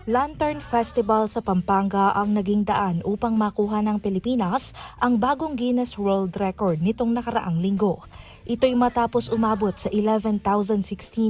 Lantern Festival sa Pampanga ang naging daan upang makuha ng Pilipinas ang bagong Guinness World Record nitong nakaraang linggo. Ito'y matapos umabot sa 11,016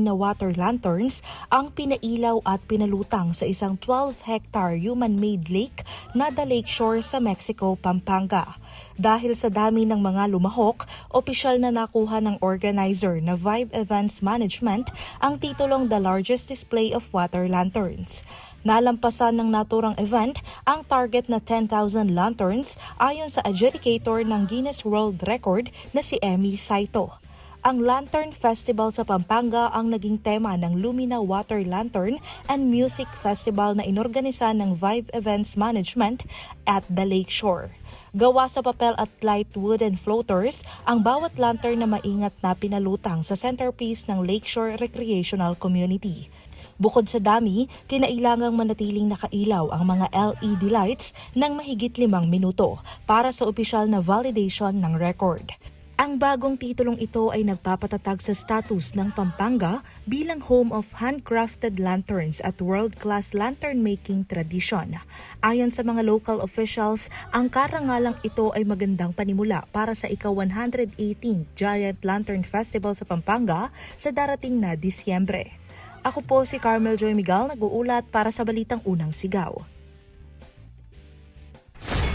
na water lanterns ang pinailaw at pinalutang sa isang 12-hectare human-made lake na The Lakeshore sa Mexico, Pampanga. Dahil sa dami ng mga lumahok, opisyal na nakuha ng organizer na Vibe Events Management ang titulong The Largest Display of Water Lanterns. Nalampasan ng naturang event ang target na 10,000 lanterns ayon sa adjudicator ng Guinness World Record na si Emmy Saito. Ang Lantern Festival sa Pampanga ang naging tema ng Lumina Water Lantern and Music Festival na inorganisa ng Vibe Events Management at The Lakeshore. Gawa sa papel at light wooden floaters, ang bawat lantern na maingat na pinalutang sa centerpiece ng Lakeshore Recreational Community. Bukod sa dami, kinailangang manatiling nakailaw ang mga LED lights ng mahigit 5 minuto para sa opisyal na validation ng record. Ang bagong titulong ito ay nagpapatatag sa status ng Pampanga bilang home of handcrafted lanterns at world-class lantern-making tradition. Ayon sa mga local officials, ang karangalang ito ay magandang panimula para sa ika-118th Giant Lantern Festival sa Pampanga sa darating na Disyembre. Ako po si Carmel Joy Miguel, nag-uulat para sa Balitang Unang Sigaw.